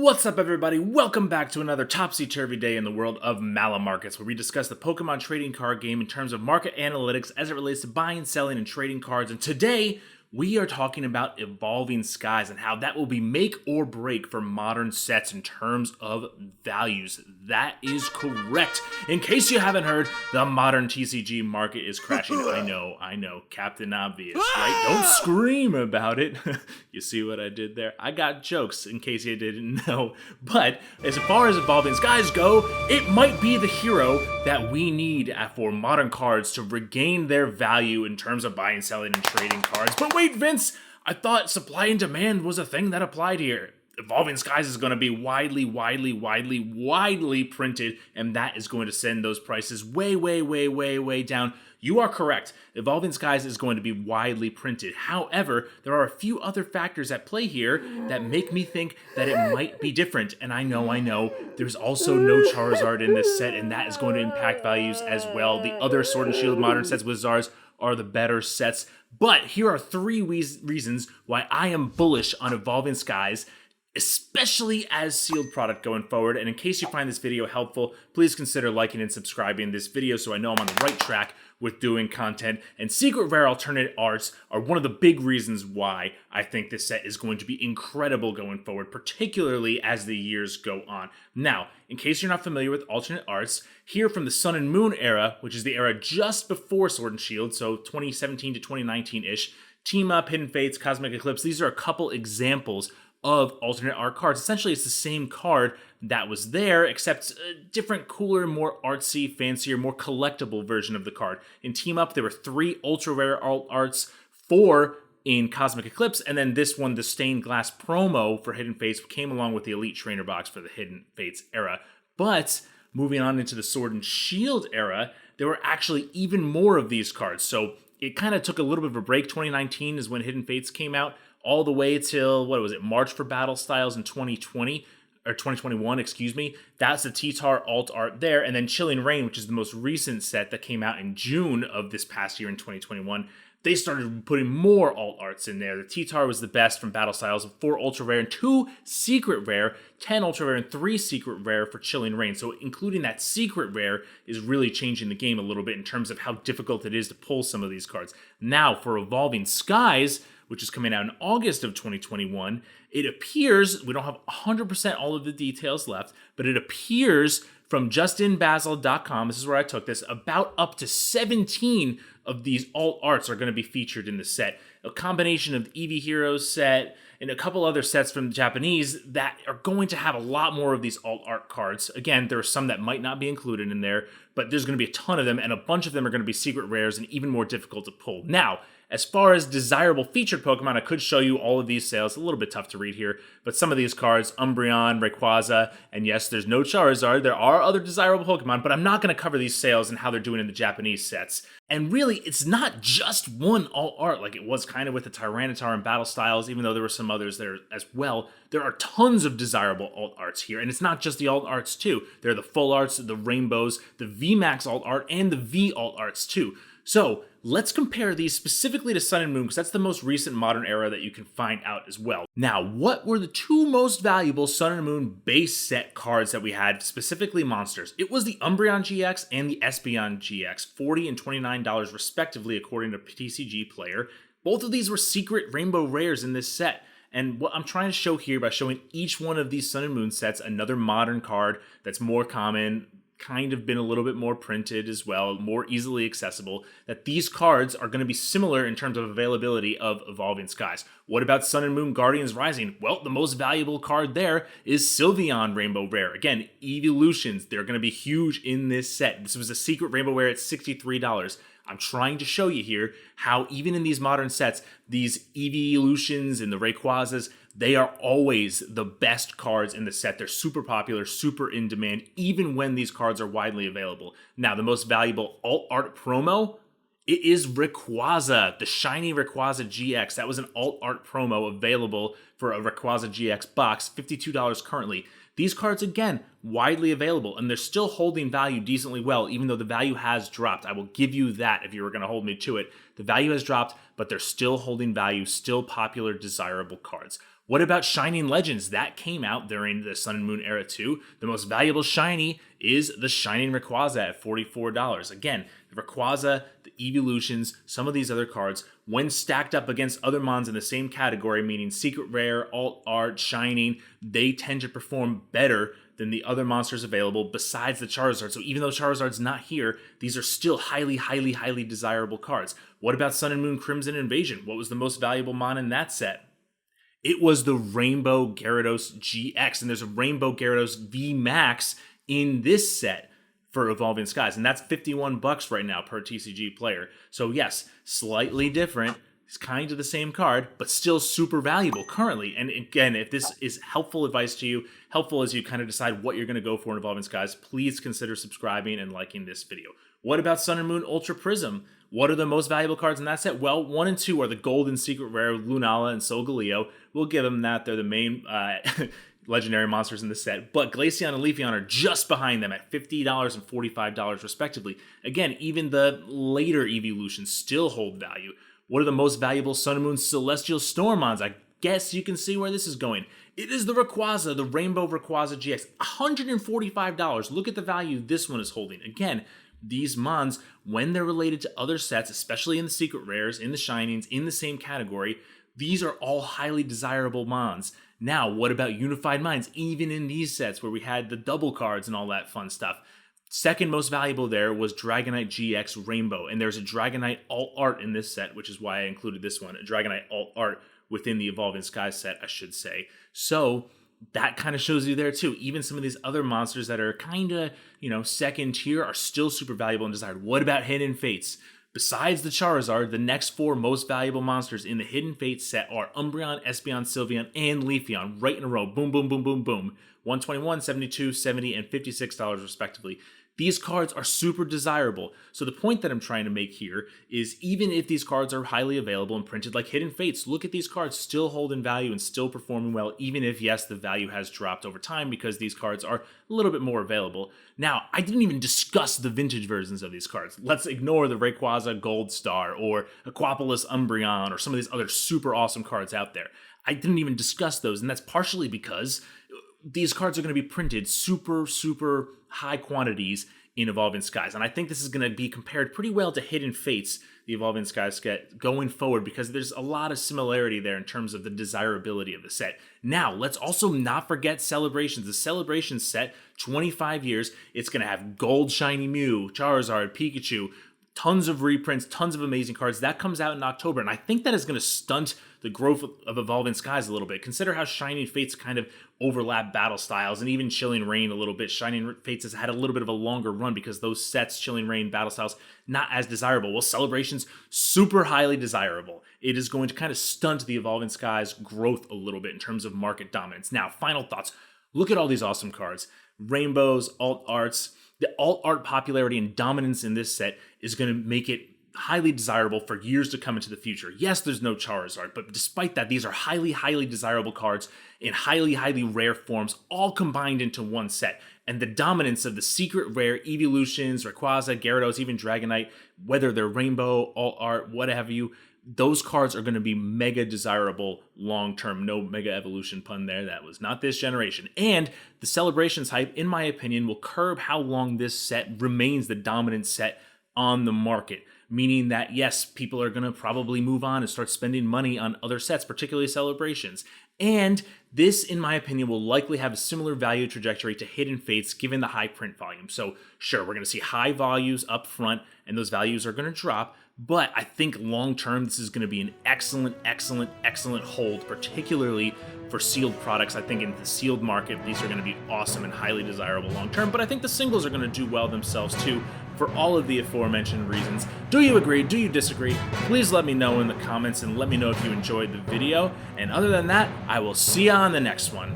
What's up, everybody? Welcome back to another topsy-turvy day in the world of Malamarkets, where we discuss the Pokemon trading card game in terms of market analytics as it relates to buying, selling, and trading cards. And today, we are talking about Evolving Skies and how that will be make or break for modern sets in terms of values. That is correct. In case you haven't heard, the modern TCG market is crashing. I know, Captain Obvious, right? Don't scream about it. You see what I did there? I got jokes in case you didn't know. But as far as Evolving Skies go, it might be the hero that we need for modern cards to regain their value in terms of buying, selling, and trading cards. But wait, Vince, I thought supply and demand was a thing that applied here. Evolving Skies is going to be widely printed, and that is going to send those prices way down. You are correct. Evolving Skies is going to be widely printed. However, there are a few other factors at play here that make me think that it might be different. And I know, there's also no Charizard in this set, and that is going to impact values as well. The other Sword and Shield modern sets with Zars are the better sets. But here are three reasons why I am bullish on Evolving Skies, especially as sealed product going forward. And in case you find this video helpful, please consider liking and subscribing this video so I know I'm on the right track with doing content. And secret rare alternate arts are one of the big reasons why I think this set is going to be incredible going forward, particularly as the years go on. Now, in case you're not familiar with alternate arts, here from the Sun and Moon era, which is the era just before Sword and Shield, so 2017 to 2019-ish, Team Up, Hidden Fates, Cosmic Eclipse, these are a couple examples of alternate art cards. Essentially, it's the same card that was there, except a different, cooler, more artsy, fancier, more collectible version of the card. In Team Up, there were 3 ultra rare alt arts, 4 in Cosmic Eclipse, and then this one, the Stained Glass promo for Hidden Fates, came along with the Elite Trainer box for the Hidden Fates era. But moving on into the Sword and Shield era, there were actually even more of these cards. So it kind of took a little bit of a break. 2019 is when Hidden Fates came out, all the way till, March for Battle Styles in 2020, or 2021, excuse me. That's the T-Tar alt art there. And then Chilling Reign, which is the most recent set that came out in June of this past year in 2021, they started putting more alt arts in there. The T-Tar was the best from Battle Styles, 4 ultra rare and 2 secret rare, 10 ultra rare and 3 secret rare for Chilling Reign. So including that secret rare is really changing the game a little bit in terms of how difficult it is to pull some of these cards. Now, for Evolving Skies, which is coming out in August of 2021, it appears, we don't have 100% all of the details left, but it appears from justinbasil.com, this is where I took this, about up to 17 of these alt arts are going to be featured in the set. A combination of the Eevee Heroes set and a couple other sets from the Japanese that are going to have a lot more of these alt art cards. Again, there are some that might not be included in there, but there's going to be a ton of them, and a bunch of them are going to be secret rares and even more difficult to pull. Now, as far as desirable featured Pokemon, I could show you all of these sales. A little bit tough to read here, but some of these cards, Umbreon, Rayquaza, and yes, there's no Charizard. There are other desirable Pokemon, but I'm not going to cover these sales and how they're doing in the Japanese sets. And really, it's not just one alt art like it was kind of with the Tyranitar and Battle Styles, even though there were some others there as well. There are tons of desirable alt arts here, and it's not just the alt arts too. There are the full arts, the rainbows, the VMAX alt art, and the V alt arts too. So let's compare these specifically to Sun and Moon, because that's the most recent modern era that you can find out as well. Now, what were the 2 most valuable Sun and Moon base set cards that we had, specifically monsters? It was the Umbreon GX and the Espeon GX, $40 and $29 respectively, according to TCG Player. Both of these were secret rainbow rares in this set. And what I'm trying to show here by showing each one of these Sun and Moon sets another modern card that's more common, kind of been a little bit more printed as well, more easily accessible, that these cards are going to be similar in terms of availability of Evolving Skies. What about Sun and Moon Guardians Rising? Well, the most valuable card there is Sylveon Rainbow Rare. Again, Evolutions, they're going to be huge in this set. This was a secret Rainbow Rare at $63. I'm trying to show you here how even in these modern sets, these Evolutions and the Rayquazas, they are always the best cards in the set. They're super popular, super in demand, even when these cards are widely available. Now, the most valuable alt art promo, it is Rayquaza, the shiny Rayquaza GX. That was an alt art promo available for a Rayquaza GX box, $52 currently. These cards, again, widely available, and they're still holding value decently well, even though the value has dropped. I will give you that if you were going to hold me to it. The value has dropped, but they're still holding value, still popular, desirable cards. What about Shining Legends? That came out during the Sun and Moon era too. The most valuable shiny is the Shining Rayquaza at $44. Again, the Rayquaza, the Evolutions, some of these other cards, when stacked up against other Mons in the same category, meaning Secret Rare, Alt Art, Shining, they tend to perform better than the other monsters available besides the Charizard. So even though Charizard's not here, these are still highly, highly, highly desirable cards. What about Sun and Moon Crimson Invasion? What was the most valuable Mon in that set? It was the Rainbow Gyarados GX, and there's a Rainbow Gyarados VMAX in this set for Evolving Skies, and that's $51 right now per TCG player. So yes, slightly different. It's kind of the same card, but still super valuable currently. And again, if this is helpful advice to you, helpful as you kind of decide what you're going to go for in Evolving Skies, please consider subscribing and liking this video. What about Sun and Moon Ultra Prism? What are the most valuable cards in that set? Well, 1 and 2 are the Golden Secret Rare, Lunala and Solgaleo. We'll give them that. They're the main legendary monsters in the set. But Glaceon and Leafeon are just behind them at $50 and $45 respectively. Again, even the later evolutions still hold value. What are the most valuable Sun and Moon Celestial Storm Mons? I guess you can see where this is going. It is the Rayquaza, the Rainbow Rayquaza GX. $145. Look at the value this one is holding. Again, these Mons, when they're related to other sets, especially in the Secret Rares, in the Shinings, in the same category, these are all highly desirable Mons. Now, what about Unified Minds? Even in these sets where we had the double cards and all that fun stuff. Second most valuable there was Dragonite GX Rainbow, and there's a Dragonite Alt Art in this set, which is why I included this one, a Dragonite Alt Art within the Evolving Skies set, I should say. So that kind of shows you there too. Even some of these other monsters that are kind of, second tier are still super valuable and desired. What about Hidden Fates? Besides the Charizard, the next 4 most valuable monsters in the Hidden Fates set are Umbreon, Espeon, Sylveon, and Leafeon, right in a row. Boom, boom, boom, boom, boom. $121, $72, $70, and $56 respectively. These cards are super desirable. So the point that I'm trying to make here is even if these cards are highly available and printed like Hidden Fates, look at these cards still holding value and still performing well, even if, yes, the value has dropped over time because these cards are a little bit more available. Now, I didn't even discuss the vintage versions of these cards. Let's ignore the Rayquaza Gold Star or Aquapolis Umbreon or some of these other super awesome cards out there. I didn't even discuss those, and that's partially because these cards are going to be printed super, super high quantities in Evolving Skies. And I think this is going to be compared pretty well to Hidden Fates, the Evolving Skies set, going forward, because there's a lot of similarity there in terms of the desirability of the set. Now, let's also not forget Celebrations. The Celebrations set, 25 years, it's going to have Gold Shiny Mew, Charizard, Pikachu, tons of reprints, tons of amazing cards. That comes out in October, and I think that is going to stunt the growth of Evolving Skies a little bit. Consider how Shining Fates kind of overlap battle styles, and even Chilling Reign a little bit. Shining Fates has had a little bit of a longer run because those sets, Chilling Reign, battle styles, not as desirable. Well, Celebrations, super highly desirable. It is going to kind of stunt the Evolving Skies growth a little bit in terms of market dominance. Now, final thoughts. Look at all these awesome cards. Rainbows, Alt Arts. The Alt Art popularity and dominance in this set is going to make it highly desirable for years to come into the future. Yes, there's no Charizard, but despite that, these are highly, highly desirable cards in highly, highly rare forms, all combined into one set. And the dominance of the secret rare evolutions, Rayquaza, Gyarados, even Dragonite, whether they're Rainbow, Alt Art, what have you, those cards are going to be mega desirable long-term. No mega evolution pun there. That was not this generation. And the Celebrations hype, in my opinion, will curb how long this set remains the dominant set on the market. Meaning that, yes, people are going to probably move on and start spending money on other sets, particularly Celebrations. And this, in my opinion, will likely have a similar value trajectory to Hidden Fates given the high print volume. So sure, we're going to see high values up front and those values are going to drop. But I think long-term, this is going to be an excellent, excellent, excellent hold, particularly for sealed products. I think in the sealed market, these are going to be awesome and highly desirable long-term. But I think the singles are going to do well themselves, too, for all of the aforementioned reasons. Do you agree? Do you disagree? Please let me know in the comments and let me know if you enjoyed the video. And other than that, I will see you on the next one.